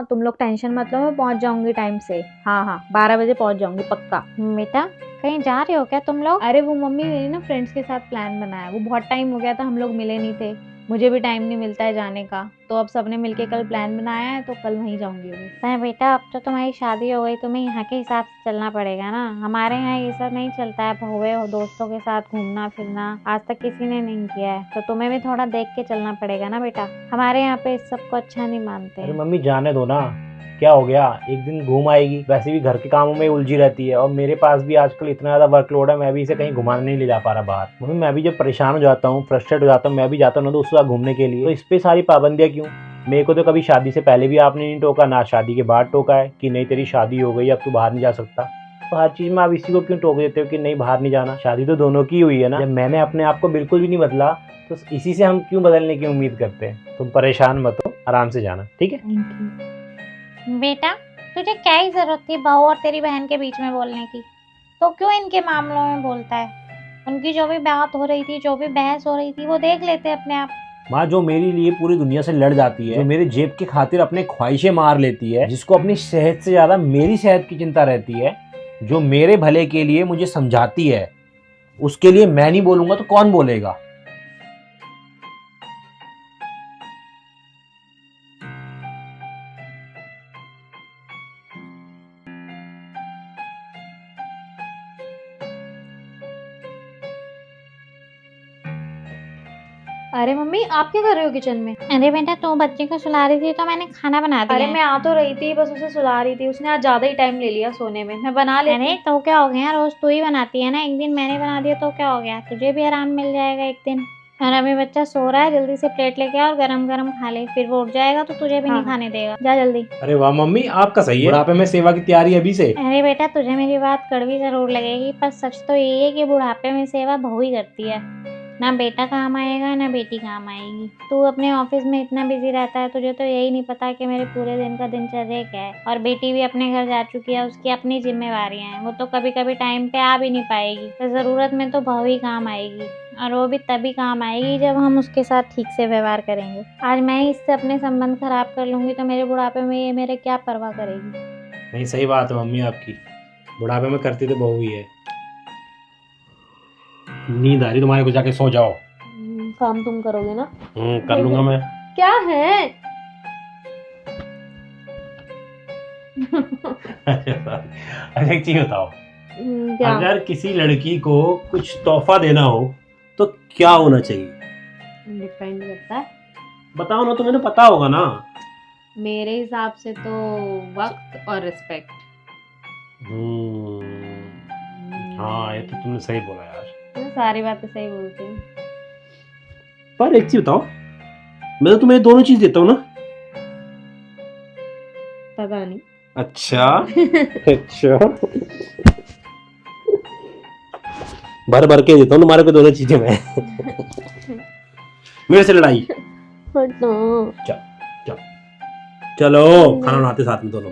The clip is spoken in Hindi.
तुम लोग टेंशन मत लो, मैं पहुंच जाऊंगी टाइम से। हाँ हाँ, 12 बजे पहुंच जाऊंगी पक्का। बेटा कहीं जा रहे हो क्या तुम लोग? अरे वो मम्मी मेरी ना फ्रेंड्स के साथ प्लान बनाया, वो बहुत टाइम हो गया था हम लोग मिले नहीं थे, मुझे भी टाइम नहीं मिलता है जाने का, तो अब सबने मिलके कल प्लान बनाया है, तो कल वहीं जाऊंगी मैं। पर बेटा अब तो तुम्हारी शादी हो गई, तुम्हें यहाँ के हिसाब से चलना पड़ेगा ना। हमारे यहाँ ये सब नहीं चलता है, बहुए और दोस्तों के साथ घूमना फिरना आज तक किसी ने नहीं किया है, तो तुम्हें भी थोड़ा देख के चलना पड़ेगा ना बेटा। हमारे यहाँ पे इस सब को अच्छा नहीं मानते अरे हैं। मम्मी जाने दो ना, क्या हो गया, एक दिन घूम आएगी, वैसे भी घर के कामों में उलझी रहती है और मेरे पास भी आजकल इतना ज़्यादा वर्कलोड है, मैं भी इसे कहीं घुमाने नहीं ले जा पा रहा बाहर। मम्मी मैं भी जब परेशान हो जाता हूँ, फ्रस्ट्रेट हो जाता हूँ, मैं भी जाता हूँ ना दोस्तों के साथ घूमने के लिए, तो इस पे सारी पाबंदियाँ क्यों? मेरे को तो कभी शादी से पहले भी आपने नहीं टोका, ना शादी के बाद टोका है कि नहीं तेरी शादी हो गई अब तू बाहर नहीं जा सकता। तो हर चीज़ में आप इसी को क्यों टोक देते हो कि नहीं बाहर नहीं जाना? शादी तो दोनों की हुई है ना। जब मैंने अपने आप को बिल्कुल भी नहीं बदला तो इसी से हम क्यों बदलने की उम्मीद करते हैं? तुम परेशान मत हो, आराम से जाना, ठीक है? Thank you. बेटा तुझे क्या ही जरूरत थी बहू और तेरी बहन के बीच में बोलने की? तो क्यों इनके मामलों में बोलता है? उनकी जो भी बात हो रही थी, जो भी बहस हो रही थी, वो देख लेते अपने आप। माँ जो मेरे लिए पूरी दुनिया से लड़ जाती है, जो मेरे जेब की खातिर अपने ख्वाहिशें मार लेती है, जिसको अपनी सेहत से ज्यादा मेरी सेहत की चिंता रहती है, जो मेरे भले के लिए मुझे समझाती है, उसके लिए मैं नहीं बोलूंगा तो कौन बोलेगा? अरे मम्मी आप क्या कर रहे हो किचन में? अरे बेटा तू बच्चे को सुला रही थी तो मैंने खाना बना दिया अरे है। मैं आ तो रही थी, बस उसे सुला रही थी, उसने आज ज्यादा ही टाइम ले लिया सोने में, मैं बना लेती। अरे तो क्या हो गया, रोज तू ही बनाती है ना, एक दिन मैंने बना दिया तो क्या हो गया, तुझे भी आराम मिल जाएगा एक दिन। और अभी बच्चा सो रहा है, जल्दी से प्लेट लेके आ और गरम गरम खा ले, फिर वो उठ जाएगा तो तुझे भी नहीं हाँ। खाने देगा। जा जल्दी। अरे वाह मम्मी, आपका सही है, बुढ़ापे में सेवा की तैयारी अभी से। अरे बेटा तुझे मेरी बात कड़वी जरूर लगेगी, पर सच तो यही है कि बुढ़ापे में सेवा बहू ही करती है। ना बेटा काम आएगा ना बेटी काम आएगी। तू अपने ऑफिस में इतना बिजी रहता है, तुझे तो यही नहीं पता कि मेरे पूरे दिन का दिनचर्या क्या है। और बेटी भी अपने घर जा चुकी है, उसकी अपनी जिम्मेवारियां हैं, वो तो कभी कभी टाइम पे आ भी नहीं पाएगी, तो ज़रूरत में तो बहू ही काम आएगी। और वो भी तभी काम आएगी जब हम उसके साथ ठीक से व्यवहार करेंगे। आज मैं ही इससे अपने संबंध खराब कर लूंगी तो मेरे बुढ़ापे में ये मेरे क्या परवाह करेगी। नहीं सही बात है मम्मी आपकी, बुढ़ापे में करती तो बहू ही है। नींद आ रही तुम्हारे को, जाके सो जाओ। काम तुम करोगे ना? कर लूंगा मैं। क्या है? अच्छा एक चीज बताओ, क्या? अगर किसी लड़की को कुछ तोहफा देना हो तो क्या होना चाहिए? डिपेंड करता है, बताओ ना, तुम्हें तो पता होगा ना। मेरे हिसाब से तो वक्त और रिस्पेक्ट। हाँ ये तो तुमने सही बोला यार। मैं सारी बातें सही बोलती हूँ। पर एक चीज बताओ, मैं तो तुम्हें दोनों चीज देता हूँ ना। पता नहीं। अच्छा अच्छा, भर भर के देता हूँ तुम्हारे को दोनों चीजें मैं। मेरे से लड़ाई? हटो। चलो खाना बनाते साथ में दोनों।